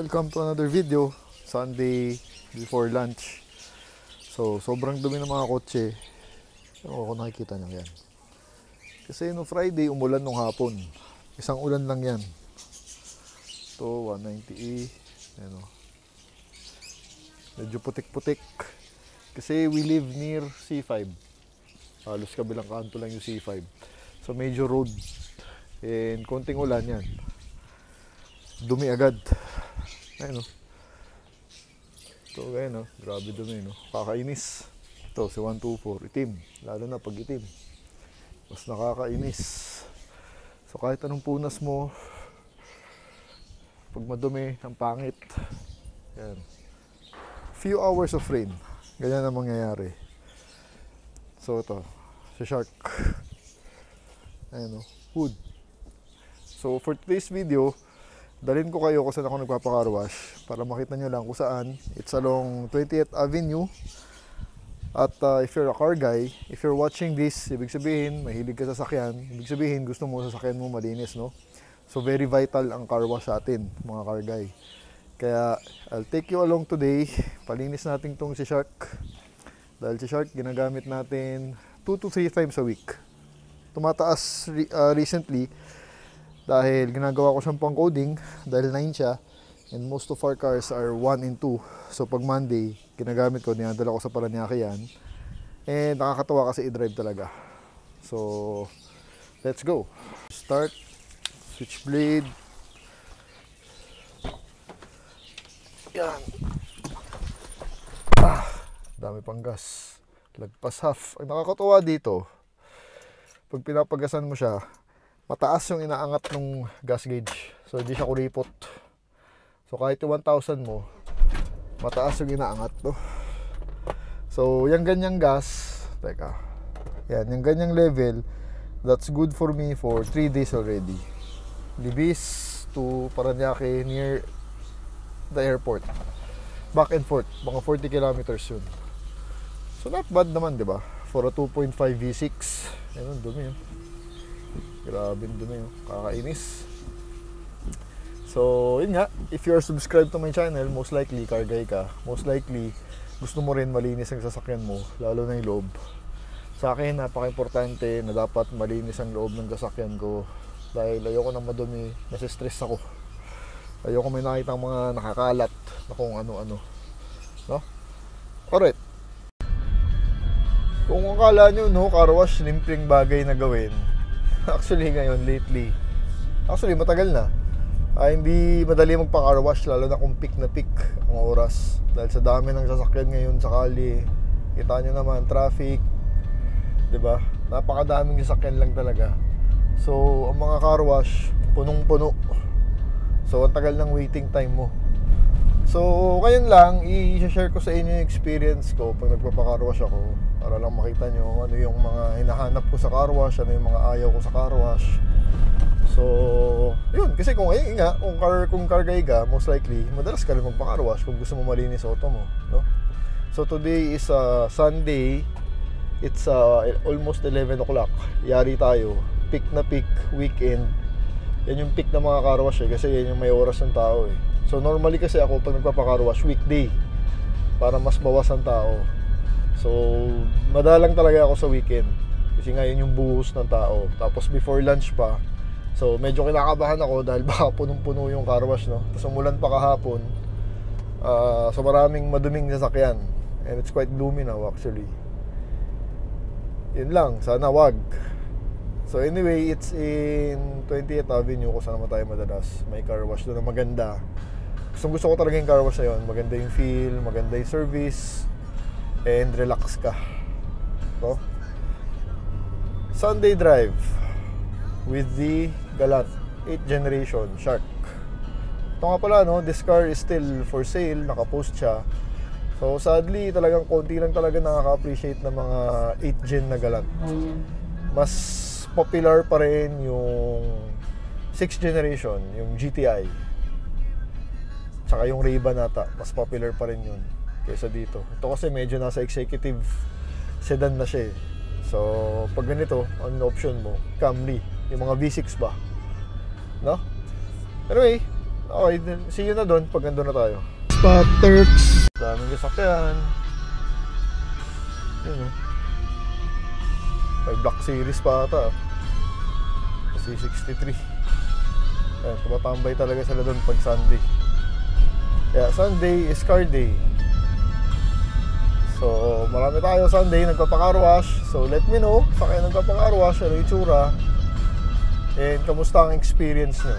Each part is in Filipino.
Welcome to another video. Sunday before lunch. So, sobrang dumi ng mga kotse. Kung nakikita nyo yan. Kasi no Friday, umulan nung hapon. Isang ulan lang yan. Ito, 190E. Ano. Medyo putik-putik. Kasi we live near C5. Halos kabilang kanto lang yung C5. So, major road. And konting ulan yan. Dumi agad. Ayun o. Ito ganyan o. Grabe dumi no. Kakainis. Ito si 124. Itim. Lalo na pag itim. Mas nakakainis. So kahit anong punas mo, pag madumi, ang pangit. Yan. Few hours of rain. Ganyan ang mangyayari. So ito. Si Shark. Ayun o. Hood. So for today's video, dalhin ko kayo kung saan ako nagpapakarwash para makita nyo lang kung saan. It's along 20th Avenue. At if you're a car guy, if you're watching this, ibig sabihin, mahilig ka sa sasakyan. Ibig sabihin, gusto mo sa sasakyan mo malinis, no? So very vital ang car wash sa atin, mga car guy. Kaya I'll take you along today. Palinis natin tong si Shark. Dahil si Shark, ginagamit natin 2 to 3 times a week. Tumataas recently. Dahil ginagawa ko siyang pang coding dahil 9 siya and most of our cars are 1 and 2. So pag Monday, ginagamit ko, dinadala ko sa Paranaque yan. And nakakatawa kasi i-drive talaga. So let's go. Start, switch blade. Yan. Dami pang gas. Lagpas half. Ang nakakatawa dito, pag pinapagasan mo siya, mataas yung inaangat ng gas gauge. So, hindi siya kuripot. So, kahit yung 1,000 mo, mataas yung inaangat, no? So, yung ganyang gas, teka, yan, yung ganyang level, that's good for me for 3 days already. Libis to Paranaque near the airport. Back and forth, mga 40 kilometers yun. So, not bad naman, di ba? For a 2.5 V6. Ayun, dumi yun. Grabe dumi, kakainis. So, yun nga, if you're subscribed to my channel, most likely, car guy ka, most likely, gusto mo rin malinis ang sasakyan mo, lalo na yung loob. Sa akin, napaka-importante na dapat malinis ang loob ng sasakyan ko dahil ayoko nang madumi, nasistress ako. Ayoko may nakita mga nakakalat na kung ano-ano. No? Alright. Kung akala nyo, no, car wash, simpleng bagay na gawin. Actually ngayon, lately, actually matagal na, hindi madali magpa-car wash, lalo na kung peak na peak ang oras. Dahil sa dami ng sasakyan ngayon sa kali, kita nyo naman, traffic, diba? Napakadaming sasakyan lang talaga. So, ang mga car wash, punong-puno. So, ang tagal ng waiting time mo. So, ngayon lang, i-share ko sa inyo yung experience ko pag nagpapa-car wash ako para lang makita nyo ano yung mga hinahanap ko sa car wash, ano yung mga ayaw ko sa car wash. So, yun. Kasi kung ayun nga, kung car guy ka, most likely, madalas ka rin magpa-car wash kung gusto mo malinis auto mo, no? So, today is Sunday. It's almost 11 o'clock. Yari tayo. Peak na peak, weekend. Yan yung peak ng mga car wash kasi yan yung may oras ng tao eh. So normally kasi ako pag nagpapa-car wash, weekday para mas bawasan tao. So madalang talaga ako sa weekend kasi nga yun yung buhos ng tao. Tapos before lunch pa, so medyo kinakabahan ako dahil baka punong-puno yung car wash, no? Tapos umulan pa kahapon, so maraming maduming sasakyan and it's quite gloomy now actually. Yun lang, sana wag. So anyway, it's in 20th Avenue kung saan naman tayo madalas. May car wash doon na maganda. Gusto ko talaga yung car wash na yun. Maganda yung feel, maganda yung service, and relax ka. No? Sunday drive with the Galant 8th generation Shark. Ito nga pala, no, this car is still for sale. Nakapost siya. So sadly, talagang konti lang talaga nakaka-appreciate ng mga 8th gen na Galant. Mas popular pa rin yung 6th generation, yung GTI. Tsaka yung Ray-Ban nata, mas popular pa rin yun kaysa dito. Ito kasi medyo nasa executive sedan na siya eh. So, pag ganito, ang option mo, Camry, yung mga V6 ba? No? Anyway, Okay, see you na doon pag nandun na tayo. Spot Turks. Daming sasakyan. Yun oh. May Black Series pa ata. C63. Ayan, tumatambay talaga sila doon pag Sunday. Kaya Sunday is car day. So marami tayo Sunday nagpapa-car wash. So let me know sa kayo nagpapa-car wash, ano itsura and kamusta ang experience nyo.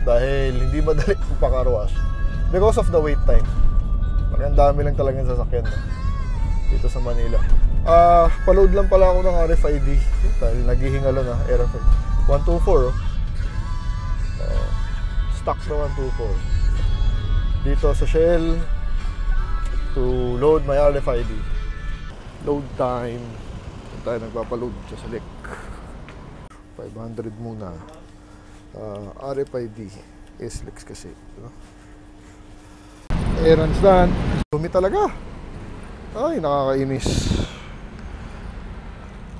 Dahil hindi madali magpa-car wash because of the wait time. Ang dami lang talagang sasakyan dito sa Manila. Paload lang pala ako ng RFID dahil naghihingalo na RFID 124 oh. Stock na 124 dito sa Shell to load my RFID. Load time. Tayo nagpapaload sa Select 500 muna. RFID SLEX kasi errands done. Dumi talaga. Ay, nakakainis.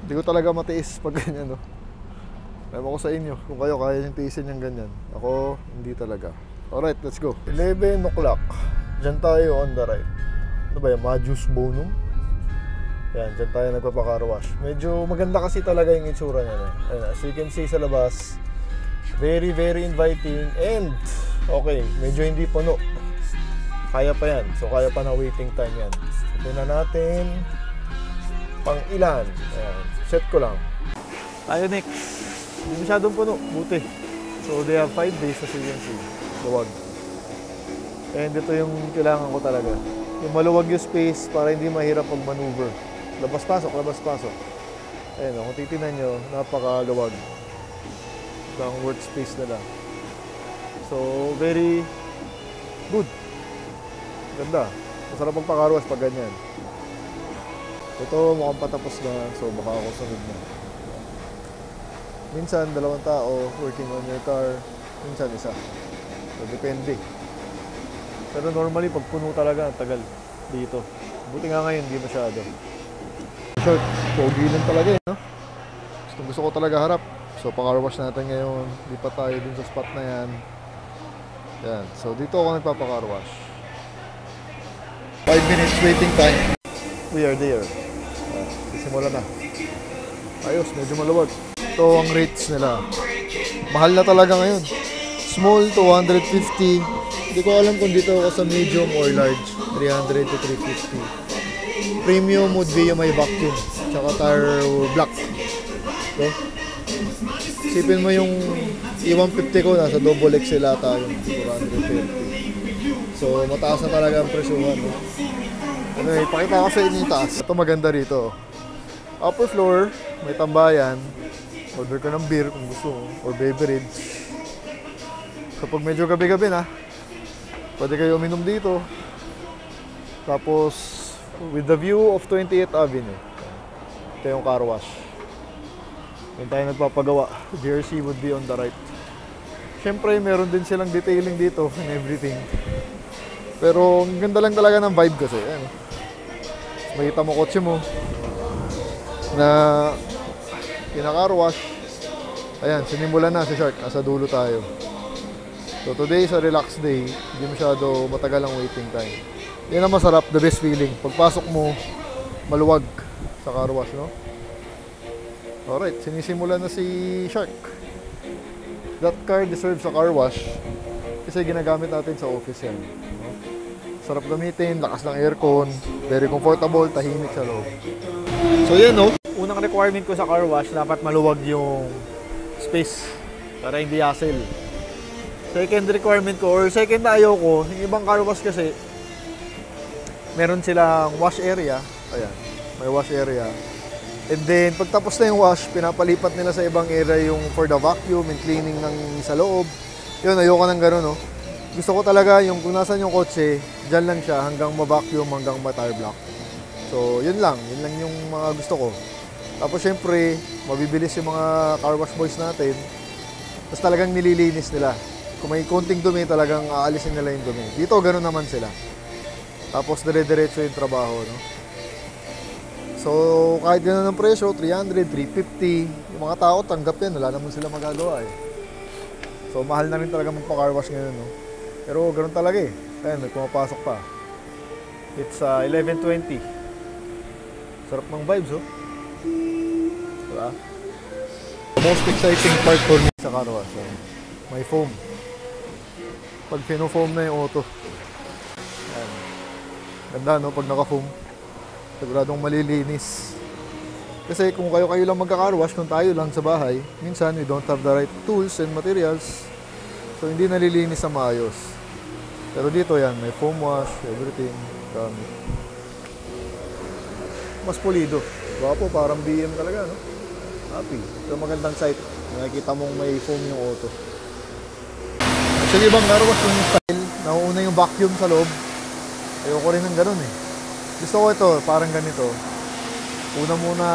Hindi ko talaga matiis pag ganyan, no? Ewan ko sa inyo kung kayo kaya yung tiisin yung ganyan. Ako, hindi talaga. Alright, let's go. 11 o'clock. Diyan tayo on the right. Ano ba yung Majus Bonum? Yan, diyan tayo nagpapa-car wash. Medyo maganda kasi talaga yung itsura niya. Ayan, as you can see sa labas, very inviting and okay, medyo hindi puno. Kaya pa yan. So, kaya pa na waiting time yan. Tingnan natin pang ilan. Ayan. Set ko lang. Tayo next. Hindi masyadong puno. Buti. So, they have 5 days sa CNC. Luwag. And ito yung kailangan ko talaga. Yung maluwag yung space para hindi mahirap pag-maneuver. Labas-pasok, labas-pasok. Ayan o. Kung titignan nyo, napaka-luwag. Ito ang workspace nila. So, very good. Ganda. Masarap magpa-car wash pag ganyan. Ito mukhang patapos na, so baka ako sunod na. Minsan, 2 tao working on your car. Minsan, isa. So, depende. Pero normally, pag puno talaga, tagal dito. Buti nga ngayon, hindi masyado. Short, pogi lang talaga eh, no? Gusto ko talaga harap. So, pa-car wash natin ngayon. Lipat tayo dun sa spot na yan. Yan. So, dito ako nagpapa-car wash. 5 minutes waiting time. We are there. Simula na. Ayos, medyo maluwag. Ito ang rates nila. Mahal na talaga ngayon. Small to 150. Hindi ko alam kung dito ako sa medium or large. 300 to 350. Premium would be yung may vacuum. Tsaka tire black. So, isipin mo yung E150 ko, nasa double XL ata yung 450. So, mataas na talaga ang presyuhan. No? Anyway, pakita ko sa inyo yung taas. Ito maganda rito. Upper floor, may tambayan. Order ka ng beer kung gusto mo, or beverage. Kapag medyo gabi-gabi na, pwede kayo uminom dito. Tapos, with the view of 28th Avenue. Ito yung car wash. Kung tayo nagpapagawa, GRC would be on the right. Siyempre, meron din silang detailing dito and everything. Pero, ang ganda lang talaga ng vibe kasi. Ayan. Makita mo kotse mo na pinaka-car wash. Ayan, sinimulan na si Shark. Nasa dulo tayo. So, today is a relaxed day. Hindi masyado matagal ang waiting time. Yan ang masarap, the best feeling. Pagpasok mo, maluwag sa car wash, no? Alright, sinisimulan na si Shark. That car deserves a car wash kasi ginagamit natin sa office yan. Sarap gamitin, lakas ng aircon, very comfortable, tahimik sa loob. So yan no, unang requirement ko sa car wash, dapat maluwag yung space para hindi hassle. Second requirement ko, or second na ayaw ko, yung ibang car wash kasi meron silang wash area. Ayan, may wash area. And then, pagtapos na yung wash, pinapalipat nila sa ibang area yung for the vacuum and cleaning ng sa loob. Yun, ayoko ng gano'n, no? Gusto ko talaga yung kung nasan yung kotse, dyan lang siya hanggang ma-vacuum, hanggang ma-tire block. So, yun lang yung mga gusto ko. Tapos, syempre, mabibilis yung mga car wash boys natin. Tapos talagang nililinis nila. Kung may konting dumi, talagang aalisin nila yung dumi. Dito, gano'n naman sila. Tapos, dire-diretso yung trabaho, no? So, kahit gano'n ang presyo, 300, 350, yung mga tao tanggap yan, wala naman sila magagawa eh. So mahal na rin talaga magpa-car wash ngayon, no? Pero ganoon talaga eh. Ayan, may pumapasok pa. It's 11:20. Sarap ng vibes, oh. Diba? The most exciting part for me sa car wash, may foam. Pag pino-foam na yung auto. Ayan. Ganda, no? Pag naka-foam, siguradong malilinis. Kasi kung kayo lang magka-car wash, kung tayo lang sa bahay, minsan we don't have the right tools and materials. So hindi nalilinis na maayos. Pero dito yan, may foam wash, everything. Dami. Mas pulido. Wapo, parang BM talaga, no? Happy. Ito magandang site. Nakikita mong may foam yung auto. Actually, ibang car wash yung style. Nauuna yung vacuum sa loob. Ayoko rin ng ganun eh. Gusto ko ito, parang ganito. Una muna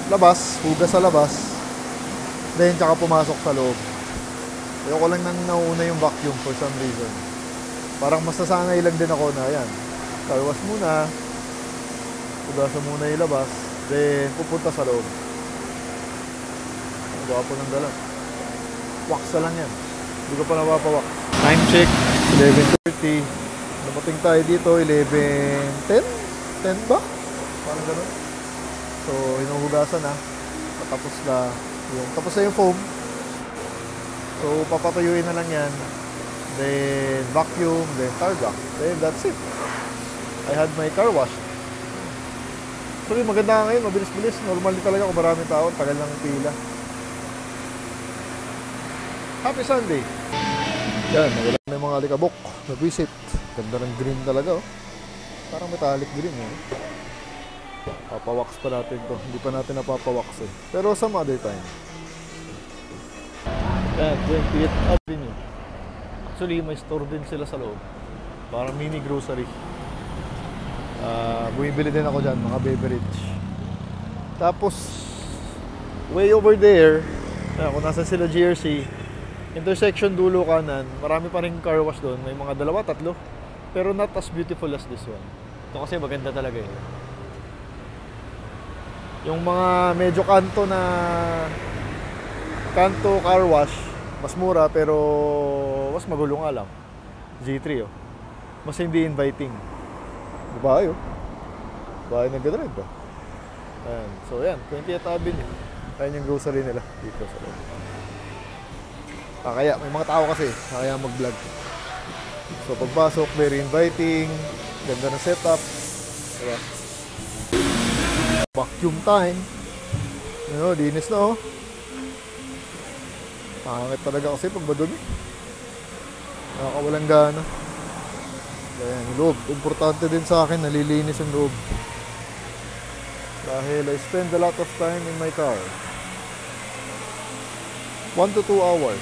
labas, hugas sa labas, then tsaka pumasok sa loob. Ayoko lang nang nauna yung vacuum for some reason. Parang mas nasanay lang din ako na yan, car wash muna, hugasan muna yung labas, then pupunta sa loob. Ang gwapo ng dala. Wax na lang yan, hindi ko pa napapawax. Time check, 11:30. Dumating tayo dito, 11:10? 10 ba? Parang gano'n. So, hinuhugasan na. Tapos na yung foam. So, papatuyuin na lang yan. Then, vacuum. Then, tar vac. Then, that's it. I had my car wash. So, maganda ngayon. Mabilis-bilis. Normally talaga kung maraming tao. Tagal lang ang pila. Happy Sunday! Yan, magalang may mga alikabok. Nag-visit. Ganda ng green talaga, oh. Parang metallic green, eh. Papawax pa natin to. Hindi pa natin napapawax eh. Pero some other time. Yan, 20th Avenue. Actually, may store din sila sa loob. Parang mini grocery. Bumibili din ako dyan, mga beverage. Tapos, way over there, kung nasa sila GRC, intersection dulo kanan, marami pa rin car wash doon. May mga 2, 3. Pero not as beautiful as this one. Ito kasi maganda talaga eh. Yung mga medyo kanto car wash, mas mura pero mas magulo nga lang. G3 oh. Mas hindi inviting. Diba yun? Bahay nag-drive ba? Ayan. So yan, 20th Avenue. Ayan yung grocery nila dito sa loob. Kaya may mga tao kasi, kaya mag-vlog. So pagpasok, very inviting. Ganda na setup. Diba? Vacuum time. Ano, linis na oh. Pangit talaga kasi pag madumi. Nakakawalang gana. Ayan, loob. Importante din sa akin, nalilinis ang loob. Dahil I spend a lot of time in my car. 1 to 2 hours.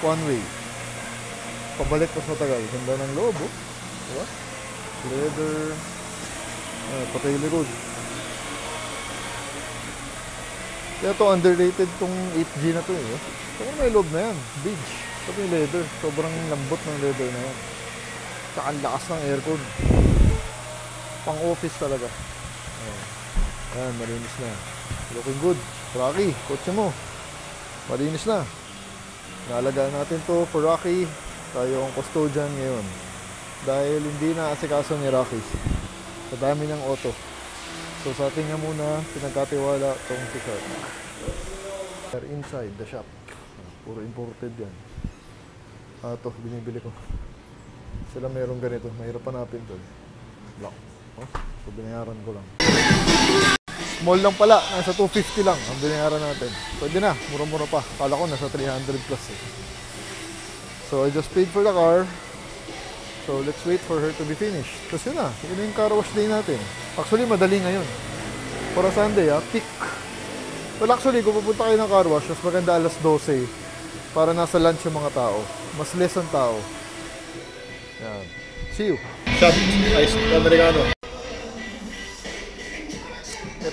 One way. Pabalik mas matagal. Ganda ng loob oh. Diba? Leather. Pati yung likod. Kaya to underrated tong 8G na to eh. Ito may loob na yan. Beige. Ito yung leather. Sobrang lambot ng leather na yan. Tsaka ang lakas ng aircon. Pang office talaga. Ayan, malinis na. Looking good. Rocky, kotse mo. Malinis na. Nalagaan natin to for Rocky. Tayo ang custodian ngayon. Dahil hindi na asikaso ni Rocky. Sa dami ng auto. So sa atin nga muna, pinagkatiwala itong si Shark. They're inside the shop. Puro imported yan. Ito, binibili ko. Sila mayroong ganito. Mahirap hanapin to. Black. Oh, so binayaran ko lang. Small lang pala. Nasa 250 lang ang binayaran natin. Pwede na. Mura-mura pa. Kala ko nasa 300 plus eh. So I just paid for the car. So let's wait for her to be finished. Tapos yun na. Yun yung car wash day natin. Actually, madali ngayon. For a Sunday, peak. Well, actually, kung pupunta kayo ng car wash, mas maganda alas 12 para nasa lunch yung mga tao. Mas less ang tao. Yan. See you. Shot. Iced Americano.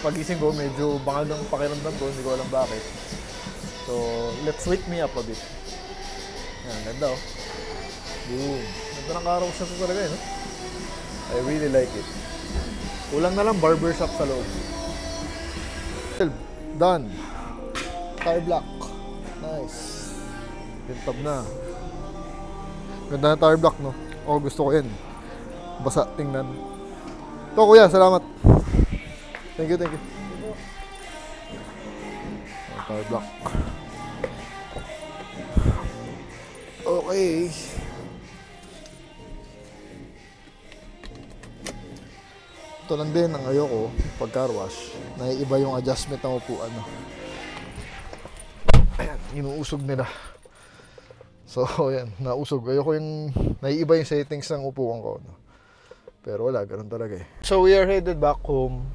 Pagising ko, medyo bangag ang pakiramdam ko. Hindi ko alam bakit. So, let's wake me up a bit. Yan, ganda oh. Boom. Ganda ng car wash na ito talaga eh, no? I really like it. Kulang na lang barbershop sa loob. Done. Tire block. Nice. Tintab na. Ganda na tire block, no? Oh, gusto ko yan. Basa, tingnan. Ito kuya, salamat. Thank you, thank you. Tire block. Okay. Ito lang din ang ayoko pag car wash. Naiiba yung adjustment ng upuan, no? Ayan, inuusog nila. So, ayan, nausog. Ayoko yung naiiba yung settings ng upuan ko, no? Pero wala, ganun talaga eh. So, we are headed back home.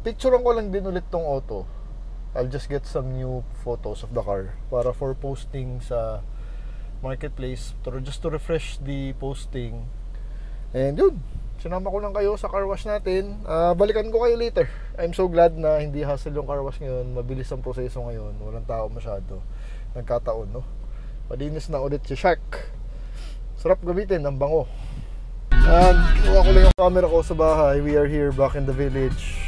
Picturean ko lang din ulit tong auto. I'll just get some new photos of the car para for posting sa marketplace, just to refresh the posting. And yun, sinama ko lang kayo sa car wash natin. Balikan ko kayo later. I'm so glad na hindi hassle yung car wash ngayon. Mabilis ang proseso ngayon. Walang tao masyado. Nagkataon, no? Malinis na ulit si Shark. Sarap gamitin, ang bango. And kuha ko lang yung camera ko sa bahay. We are here back in the village.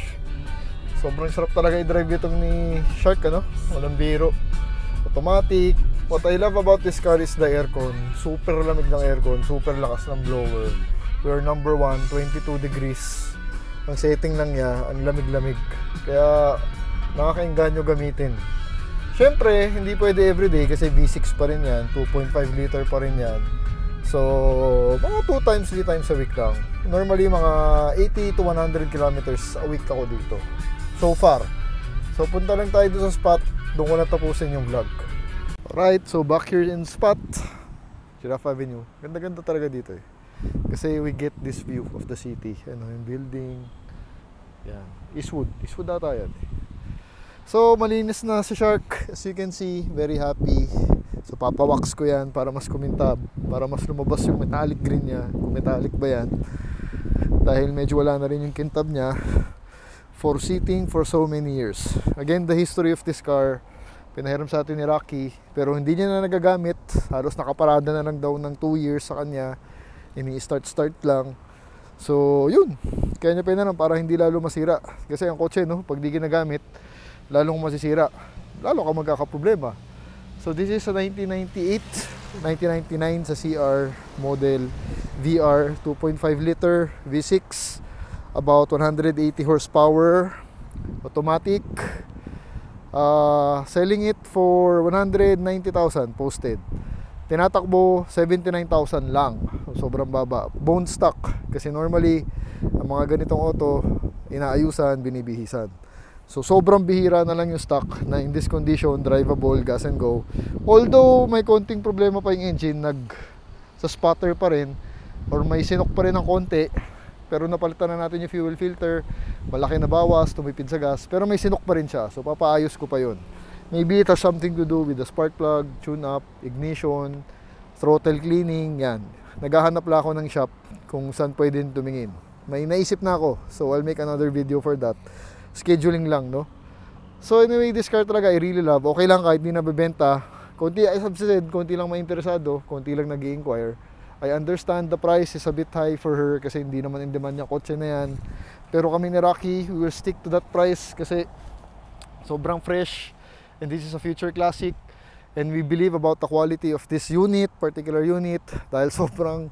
Sobrang sarap talaga i-drive itong ni Shark, ano? Walang biro. Automatic. What I love about this car is the aircon. Super lamig ng aircon. Super lakas ng blower. We're number 1, 22 degrees. Ang setting lang niya, ang lamig-lamig. Kaya nakakainganyo gamitin. Syempre, hindi pwede everyday kasi V6 pa rin yan. 2.5 liter pa rin yan. So, mga 2 times, 3 times a week lang. Normally, mga 80 to 100 kilometers a week ako dito. So far. So, punta lang tayo doon sa spot. Doon ko natapusin yung vlog. Alright, so back here in spot. Giraffe Avenue. Ganda-ganda talaga dito eh. Kasi we get this view of the city. Ano, yung building. Yan. Eastwood. Eastwood ata yan. So, malinis na si Shark. As you can see, very happy. So, papawax ko yan para mas kumintab. Para mas lumabas yung metallic green niya. Kung metallic ba yan. Dahil medyo wala na rin yung kintab niya. For sitting for so many years. Again, the history of this car. Pinahiram sa atin ni Rocky. Pero hindi niya na nagagamit. Halos nakaparada na lang daw ng 2 years sa kanya. Ini-start lang. So, yun. Kaya niya pinahiram para hindi lalo masira. Kasi ang kotse, no, pag di ginagamit, lalong masisira. Lalo ka magkakaproblema. So, this is a 1998, 1999 sa CR model VR 2.5 liter V6. About 180 horsepower. Automatic. Selling it for 190,000 posted. Tinatakbo 79,000 lang. Sobrang baba. Bone stock kasi normally ang mga ganitong auto inaayusan, binibihisan. So sobrang bihira na lang yung stock na in this condition, drivable, gas and go. Although may konting problema pa yung engine, sa spotter pa rin or may sinok pa rin ng konti. Pero napalitan na natin yung fuel filter, malaki na bawas, tumipid sa gas, pero may sinok pa rin siya, so papaayos ko pa yun. Maybe it has something to do with the spark plug, tune up, ignition, throttle cleaning, yan. Naghahanap lang ako ng shop kung saan pwede tumingin. May naisip na ako, so I'll make another video for that. Scheduling lang, no? So anyway, this car talaga I really love. Okay lang kahit di nabebenta. Konti, as I've said, konti lang may interesado, konti lang nag-i-inquire. I understand the price is a bit high for her kasi hindi naman in demand yung kotse na yan. Pero kami ni Rocky, we will stick to that price kasi sobrang fresh and this is a future classic and we believe about the quality of this unit, particular unit, dahil sobrang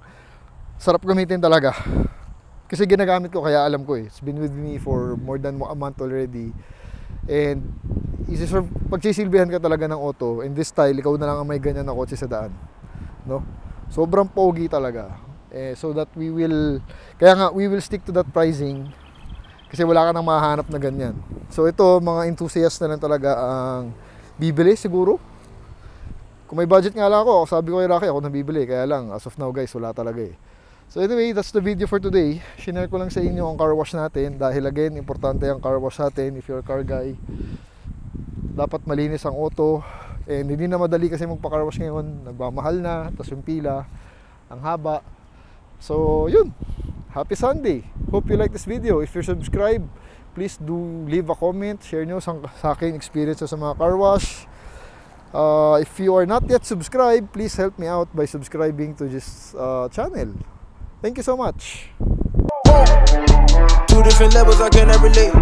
sarap gamitin talaga. Kasi ginagamit ko kaya alam ko eh. It's been with me for more than a month already. And pagsisilbihan ka talaga ng auto, in this style, ikaw na lang ang may ganyan na kotse sa daan. No? Sobrang pogi talaga. So that we will stick to that pricing kasi wala ka nang mahanap na ganyan. So ito, mga enthusiast na lang talaga ang bibili siguro. Kung may budget nga lang ako, sabi ko kay Rocky, ako nabibili. Kaya lang, as of now guys, wala talaga eh. So anyway, that's the video for today. Shinare ko lang sa inyo ang car wash natin dahil again, importante ang car wash natin if you're a car guy. Dapat malinis ang auto. And hindi na madali kasi magpa-car wash ngayon. Nagmamahal na, tapos yung pila, ang haba. So, yun. Happy Sunday. Hope you like this video. If you're subscribed, please do leave a comment. Share nyo sa aking experience sa mga car wash. If you are not yet subscribed, please help me out by subscribing to this channel. Thank you so much. 2 different levels I cannot relate.